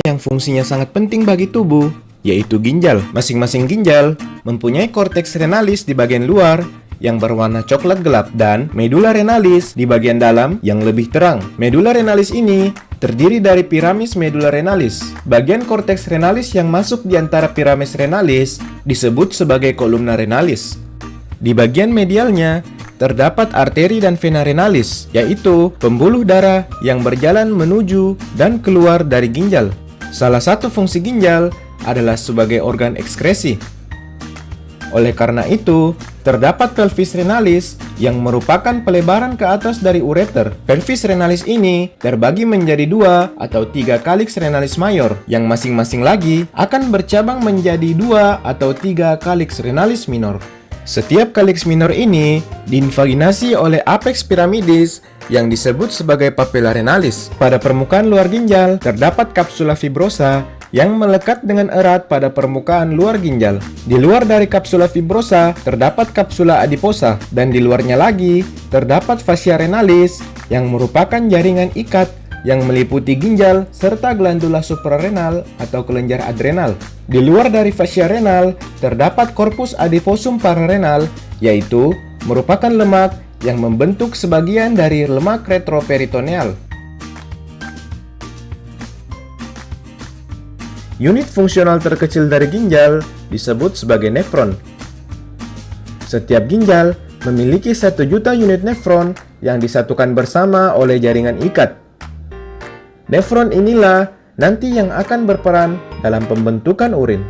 yang fungsinya sangat penting bagi tubuh, yaitu ginjal. Masing-masing ginjal mempunyai korteks renalis di bagian luar yang berwarna coklat gelap dan medula renalis di bagian dalam yang lebih terang. Medula renalis ini terdiri dari piramis medula renalis. Bagian korteks renalis yang masuk di antara piramis renalis disebut sebagai kolumna renalis. Di bagian medialnya terdapat arteri dan vena renalis, yaitu pembuluh darah yang berjalan menuju dan keluar dari ginjal. Salah satu fungsi ginjal adalah sebagai organ ekskresi. Oleh karena itu, terdapat pelvis renalis yang merupakan pelebaran ke atas dari ureter. Pelvis renalis ini terbagi menjadi 2 atau 3 calyx renalis mayor, yang masing-masing lagi akan bercabang menjadi 2 atau 3 calyx renalis minor. Setiap calyx minor ini diinvaginasi oleh apex piramidis yang disebut sebagai papilla renalis. Pada permukaan luar ginjal terdapat kapsula fibrosa yang melekat dengan erat pada permukaan luar ginjal. Di luar dari kapsula fibrosa terdapat kapsula adiposa, dan di luarnya lagi terdapat fascia renalis yang merupakan jaringan ikat yang meliputi ginjal serta glandula suprarenal atau kelenjar adrenal. Di luar dari fascia renal terdapat corpus adiposum pararenal, yaitu merupakan lemak yang membentuk sebagian dari lemak retroperitoneal. Unit fungsional terkecil dari ginjal disebut sebagai nefron. Setiap ginjal memiliki 1 juta unit nefron yang disatukan bersama oleh jaringan ikat. Nefron inilah nanti yang akan berperan dalam pembentukan urin.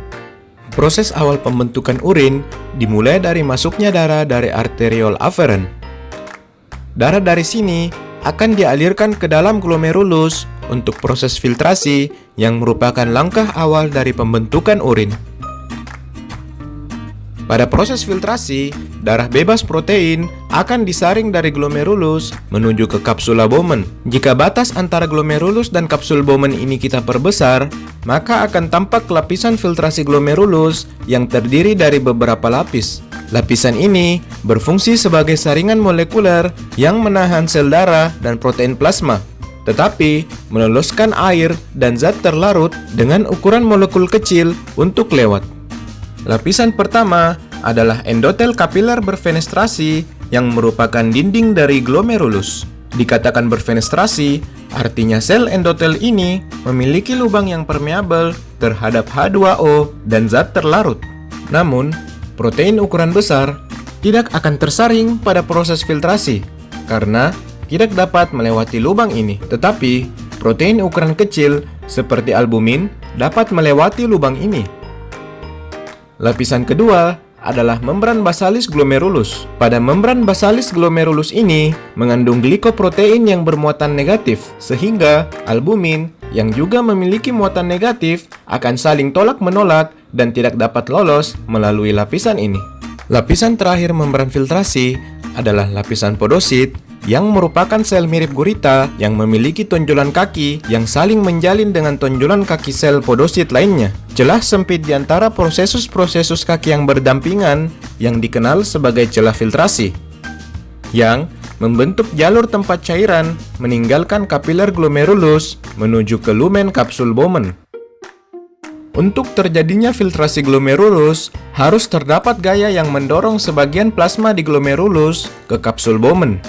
Proses awal pembentukan urin dimulai dari masuknya darah dari arteriol aferen. Darah dari sini akan dialirkan ke dalam glomerulus untuk proses filtrasi yang merupakan langkah awal dari pembentukan urin. Pada proses filtrasi, darah bebas protein akan disaring dari glomerulus menuju ke kapsula Bowman. Jika batas antara glomerulus dan kapsul Bowman ini kita perbesar, maka akan tampak lapisan filtrasi glomerulus yang terdiri dari beberapa lapis. Lapisan ini berfungsi sebagai saringan molekuler yang menahan sel darah dan protein plasma, tetapi meloloskan air dan zat terlarut dengan ukuran molekul kecil untuk lewat. Lapisan pertama adalah endotel kapiler berfenestrasi yang merupakan dinding dari glomerulus. Dikatakan berfenestrasi, artinya sel endotel ini memiliki lubang yang permeabel terhadap H2O dan zat terlarut. Namun, protein ukuran besar tidak akan tersaring pada proses filtrasi karena tidak dapat melewati lubang ini. Tetapi, protein ukuran kecil seperti albumin dapat melewati lubang ini. Lapisan kedua adalah membran basalis glomerulus. Pada membran basalis glomerulus ini mengandung glikoprotein yang bermuatan negatif, sehingga albumin yang juga memiliki muatan negatif akan saling tolak-menolak dan tidak dapat lolos melalui lapisan ini. Lapisan terakhir membran filtrasi adalah lapisan podosit yang merupakan sel mirip gurita yang memiliki tonjolan kaki yang saling menjalin dengan tonjolan kaki sel podosit lainnya. Celah sempit di antara prosesus-prosesus kaki yang berdampingan yang dikenal sebagai celah filtrasi, yang membentuk jalur tempat cairan meninggalkan kapiler glomerulus menuju ke lumen kapsul Bowman. Untuk terjadinya filtrasi glomerulus, harus terdapat gaya yang mendorong sebagian plasma di glomerulus ke kapsul Bowman.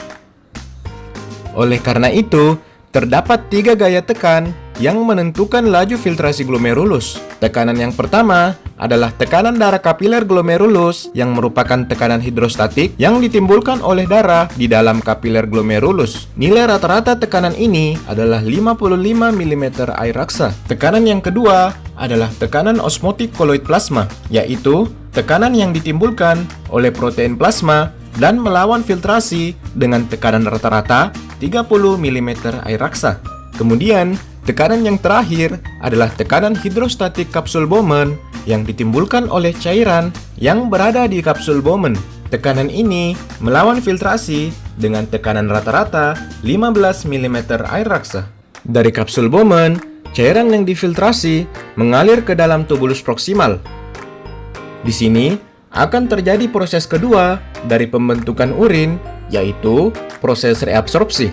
Oleh karena itu, terdapat 3 gaya tekan yang menentukan laju filtrasi glomerulus. Tekanan yang pertama adalah tekanan darah kapiler glomerulus yang merupakan tekanan hidrostatik yang ditimbulkan oleh darah di dalam kapiler glomerulus. Nilai rata-rata tekanan ini adalah 55 mm air raksa. Tekanan yang kedua adalah tekanan osmotik koloid plasma, yaitu tekanan yang ditimbulkan oleh protein plasma dan melawan filtrasi dengan tekanan rata-rata 30 mm air raksa. Kemudian, tekanan yang terakhir adalah tekanan hidrostatik kapsul Bowman yang ditimbulkan oleh cairan yang berada di kapsul Bowman. Tekanan ini melawan filtrasi dengan tekanan rata-rata 15 mm air raksa. Dari kapsul Bowman, cairan yang difiltrasi mengalir ke dalam tubulus proksimal. Di sini akan terjadi proses kedua dari pembentukan urin, yaitu proses reabsorpsi.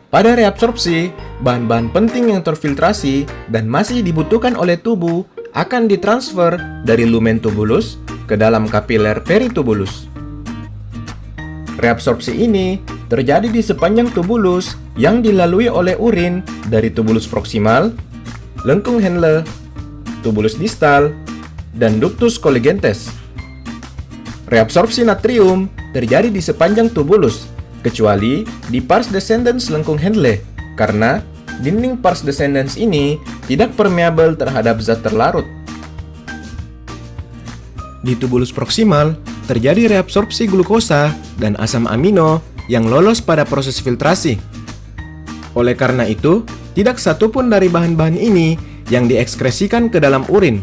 Pada reabsorpsi, bahan-bahan penting yang terfiltrasi dan masih dibutuhkan oleh tubuh akan ditransfer dari lumen tubulus ke dalam kapiler peritubulus. Reabsorpsi ini terjadi di sepanjang tubulus yang dilalui oleh urin dari tubulus proksimal, lengkung Henle, tubulus distal, dan ductus colligentes. Reabsorpsi natrium terjadi di sepanjang tubulus, kecuali di pars descendens lengkung Henle, karena dinding pars descendens ini tidak permeabel terhadap zat terlarut. Di tubulus proksimal, terjadi reabsorpsi glukosa dan asam amino yang lolos pada proses filtrasi. Oleh karena itu, tidak satupun dari bahan-bahan ini yang diekskresikan ke dalam urin.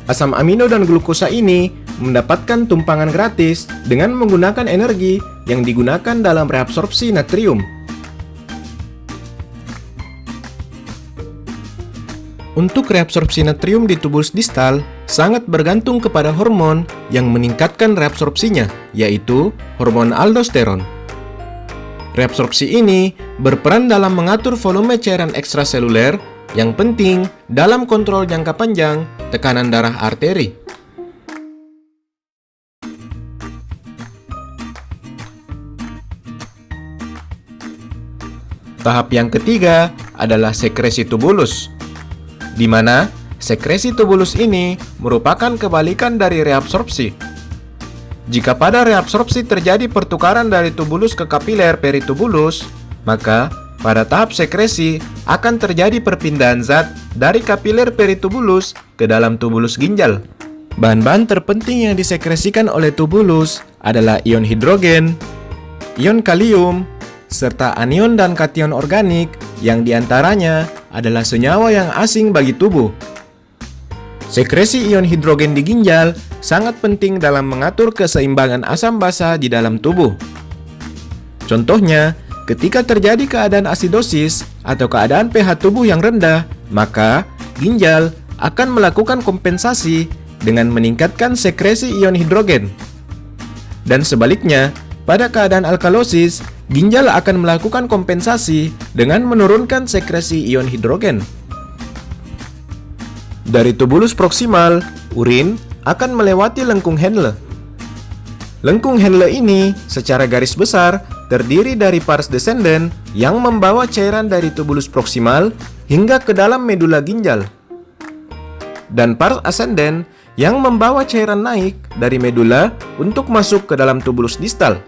Asam amino dan glukosa ini mendapatkan tumpangan gratis dengan menggunakan energi yang digunakan dalam reabsorpsi natrium. Untuk reabsorpsi natrium di tubulus distal sangat bergantung kepada hormon yang meningkatkan reabsorpsinya, yaitu hormon aldosteron. Reabsorpsi ini berperan dalam mengatur volume cairan ekstraseluler yang penting dalam kontrol jangka panjang tekanan darah arteri. Tahap yang ketiga adalah sekresi tubulus, di mana sekresi tubulus ini merupakan kebalikan dari reabsorpsi. Jika pada reabsorpsi terjadi pertukaran dari tubulus ke kapiler peritubulus, maka pada tahap sekresi akan terjadi perpindahan zat dari kapiler peritubulus ke dalam tubulus ginjal. Bahan-bahan terpenting yang disekresikan oleh tubulus adalah ion hidrogen, ion kalium, serta anion dan kation organik yang diantaranya adalah senyawa yang asing bagi tubuh. Sekresi ion hidrogen di ginjal sangat penting dalam mengatur keseimbangan asam basa di dalam tubuh. Contohnya, ketika terjadi keadaan asidosis atau keadaan pH tubuh yang rendah, maka ginjal akan melakukan kompensasi dengan meningkatkan sekresi ion hidrogen. Dan sebaliknya, pada keadaan alkalosis, ginjal akan melakukan kompensasi dengan menurunkan sekresi ion hidrogen. Dari tubulus proksimal, urin akan melewati lengkung Henle. Lengkung Henle ini secara garis besar terdiri dari pars descendens yang membawa cairan dari tubulus proksimal hingga ke dalam medula ginjal, dan pars ascendens yang membawa cairan naik dari medula untuk masuk ke dalam tubulus distal.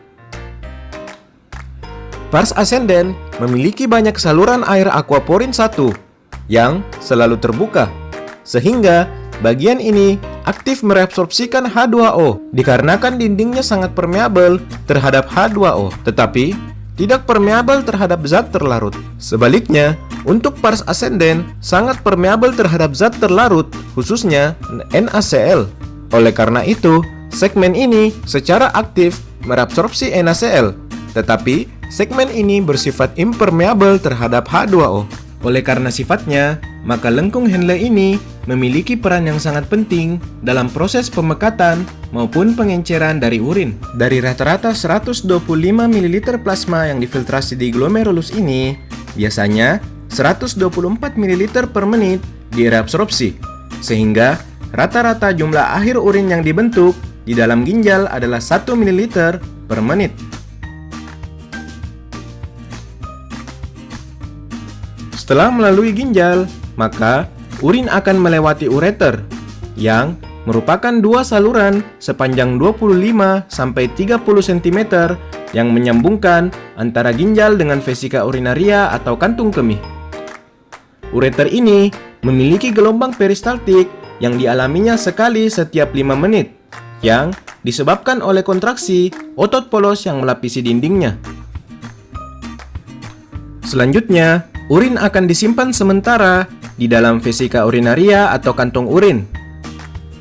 Pars ascendens memiliki banyak saluran air aquaporin 1 yang selalu terbuka, sehingga bagian ini aktif mereabsorpsikan H2O dikarenakan dindingnya sangat permeabel terhadap H2O, tetapi tidak permeabel terhadap zat terlarut. Sebaliknya, untuk pars ascendens sangat permeabel terhadap zat terlarut, khususnya NaCl. Oleh karena itu, segmen ini secara aktif mereabsorpsi NaCl, tetapi segmen ini bersifat impermeabel terhadap H2O. Oleh karena sifatnya, maka lengkung Henle ini memiliki peran yang sangat penting dalam proses pemekatan maupun pengenceran dari urin. Dari rata-rata 125 ml plasma yang difiltrasi di glomerulus ini, biasanya 124 ml per menit direabsorpsi, sehingga rata-rata jumlah akhir urin yang dibentuk di dalam ginjal adalah 1 ml per menit. Setelah melalui ginjal, maka urin akan melewati ureter, yang merupakan dua saluran sepanjang 25-30 cm yang menyambungkan antara ginjal dengan vesika urinaria atau kantung kemih. Ureter ini memiliki gelombang peristaltik yang dialaminya sekali setiap 5 menit, yang disebabkan oleh kontraksi otot polos yang melapisi dindingnya. Selanjutnya, urin akan disimpan sementara di dalam vesika urinaria atau kantong urin,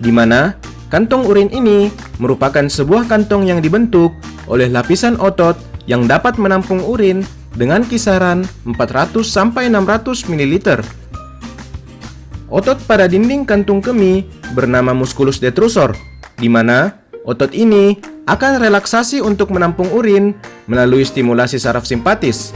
di mana kantong urin ini merupakan sebuah kantong yang dibentuk oleh lapisan otot yang dapat menampung urin dengan kisaran 400-600 ml. Otot pada dinding kantung kemih bernama musculus detrusor, di mana otot ini akan relaksasi untuk menampung urin melalui stimulasi saraf simpatis.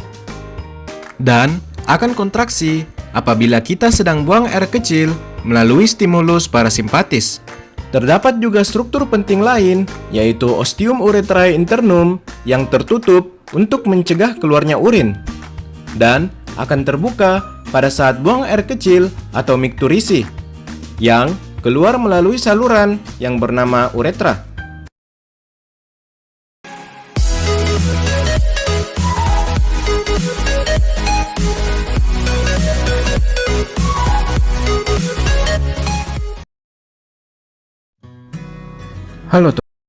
Dan akan kontraksi apabila kita sedang buang air kecil melalui stimulus parasimpatis. Terdapat juga struktur penting lain, yaitu ostium urethrae internum yang tertutup untuk mencegah keluarnya urin dan akan terbuka pada saat buang air kecil atau mikturisi yang keluar melalui saluran yang bernama uretra. Halo